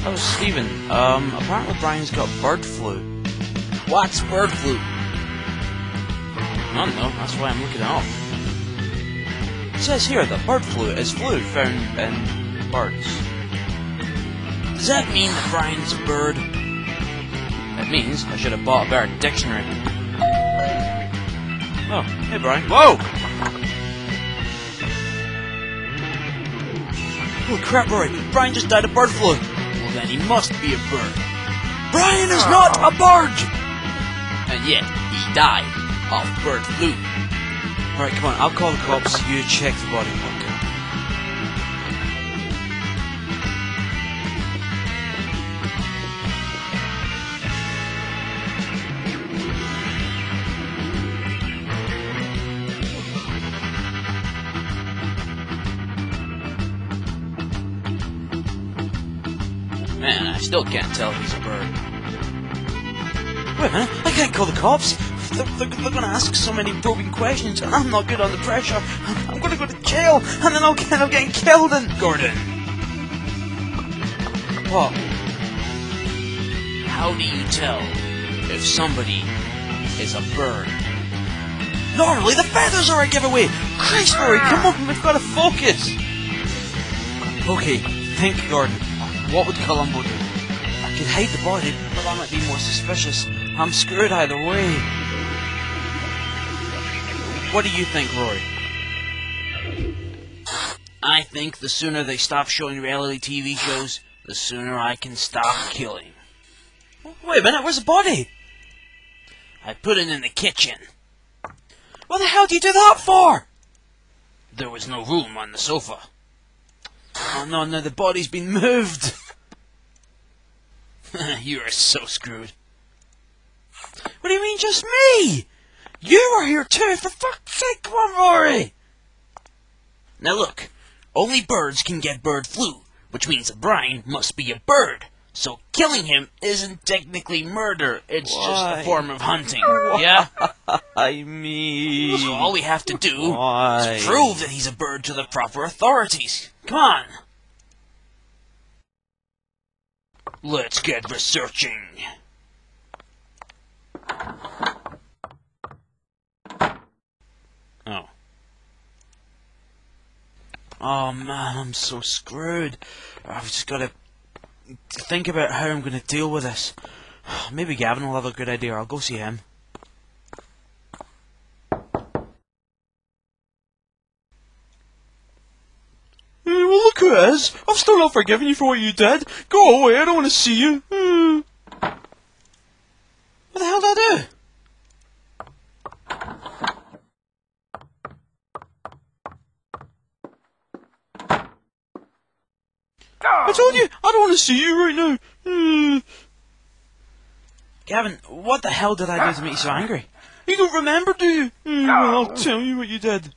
Oh, Stephen, apparently Brian's got bird flu. What's bird flu? I don't know, that's why I'm looking it up. It says here that bird flu is flu found in birds. Does that mean that Brian's a bird? It means I should have bought a better dictionary. Oh, hey Brian. Whoa! Holy crap, Rory! Brian just died of bird flu! Well, then he must be a bird. Brian is not a bird! And yet, he died of bird flu. Alright, come on, I'll call the cops, you check the body park. Man, I still can't tell if he's a bird. Wait a minute, I can't call the cops. They're going to ask so many probing questions, and I'm not good under pressure. I'm going to go to jail, and then I'll end up getting killed. And Gordon, what? how do you tell if somebody is a bird? Normally, the feathers are a giveaway! Christ, Rory, come on, we've got to focus. Okay, think, Gordon. What would Columbo do? I could hide the body, but that might be more suspicious. I'm screwed either way. What do you think, Rory? I think the sooner they stop showing reality TV shows, the sooner I can stop killing. Wait a minute, where's the body? I put it in the kitchen. What the hell do you do that for? There was no room on the sofa. Oh no, no, the body's been moved. You are so screwed. What do you mean, just me? You were here too, for fuck's sake, come on, Rory! Now look, only birds can get bird flu, which means that Brian must be a bird. So killing him isn't technically murder, it's just a form of hunting, yeah? I mean... So all we have to do Why? is prove that he's a bird to the proper authorities. Come on! Let's get researching. Oh. Oh man, I'm so screwed. I've just got to think about how I'm going to deal with this. Maybe Gavin will have a good idea. I'll go see him. Well, look who it is. I've still not forgiven you for what you did. Go away, I don't want to see you. What the hell did I do? I told you, I don't want to see you right now. Gavin, what the hell did I do to make you so angry? You don't remember, do you? Well, I'll tell you what you did.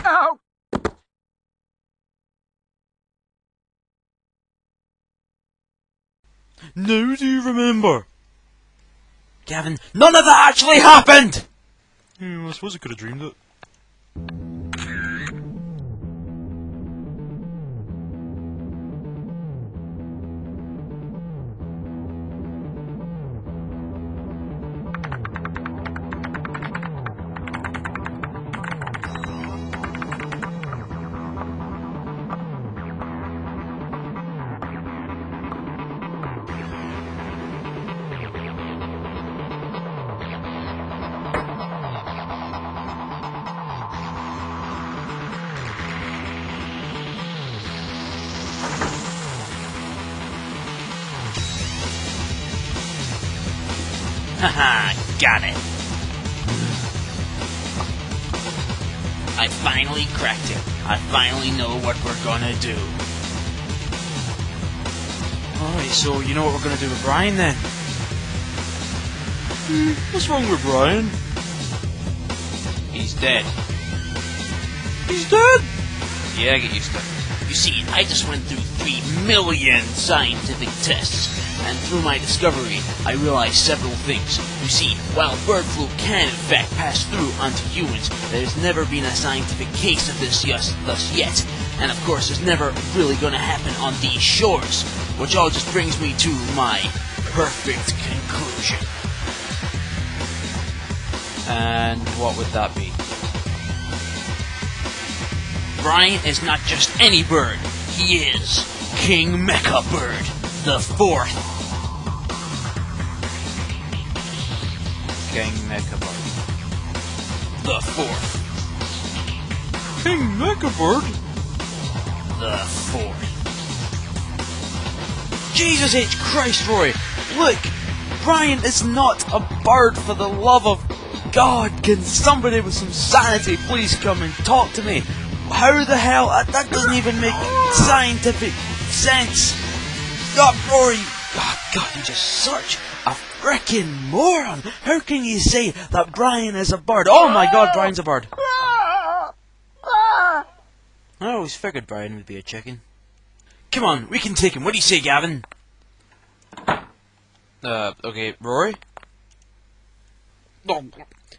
Ow! Now do you remember? Gavin, none of that actually happened! I suppose I could have dreamed it. Haha, got it. I finally cracked it. I finally know what we're gonna do. Alright, so you know what we're gonna do with Brian then? What's wrong with Brian? He's dead. He's dead! Yeah, get used to it. You see, I just went through 3 million scientific tests, and through my discovery, I realized several things. You see, while bird flu can in fact pass through onto humans, there's never been a scientific case of this thus yet. And of course, it's never really going to happen on these shores, which all just brings me to my perfect conclusion. And what would that be? Brian is not just any bird. He is King Mecha Bird, the 4th. King Mechabird. The 4th. King Mechabird? The 4th. Jesus H. Christ, Roy! Look! Brian is not a bird, for the love of God! Can somebody with some sanity please come and talk to me? How the hell? That doesn't even make scientific sense! God, Rory! Oh, God, you're just such a frickin' moron! How can you say that Brian is a bird? Oh my God, Brian's a bird! I always figured Brian would be a chicken. Come on, we can take him. What do you say, Gavin? Okay, Rory? Oh,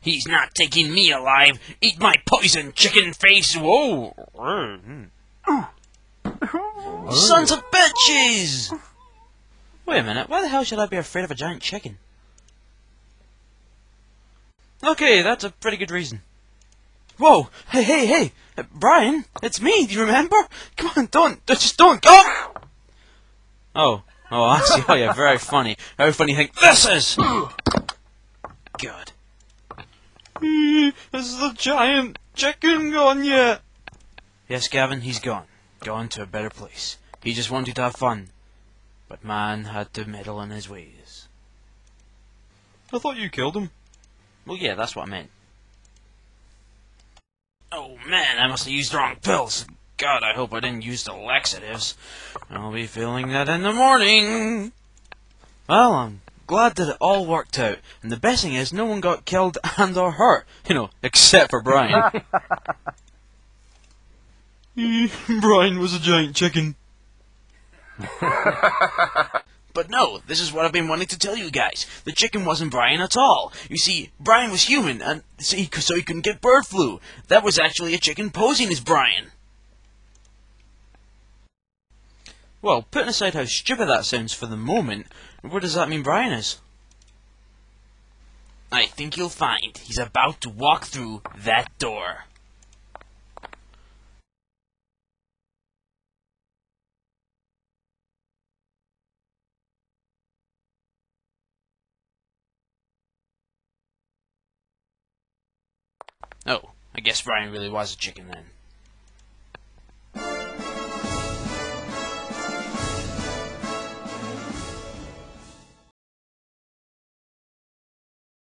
he's not taking me alive. Eat my poison, chicken face. Whoa. Sons of bitches! Wait a minute, why the hell should I be afraid of a giant chicken? Okay, that's a pretty good reason. Whoa! Hey! Brian, it's me, do you remember? Come on, just don't go! Oh, I see. Oh yeah, very funny. How funny you think this is! God. Is the giant chicken gone yet? Yes, Gavin, he's gone. Gone to a better place. He just wanted to have fun. But man had to meddle in his ways. I thought you killed him. Well, yeah, that's what I meant. Oh man, I must have used the wrong pills. God, I hope I didn't use the laxatives. I'll be feeling that in the morning. Well, I'm glad that it all worked out. And the best thing is, no one got killed and or hurt. You know, except for Brian. Brian was a giant chicken. But no, this is what I've been wanting to tell you guys. The chicken wasn't Brian at all. You see, Brian was human, and so he couldn't get bird flu. That was actually a chicken posing as Brian. Well, putting aside how stupid that sounds for the moment, where does that mean Brian is? I think you'll find he's about to walk through that door. Oh, I guess Brian really was a chicken then.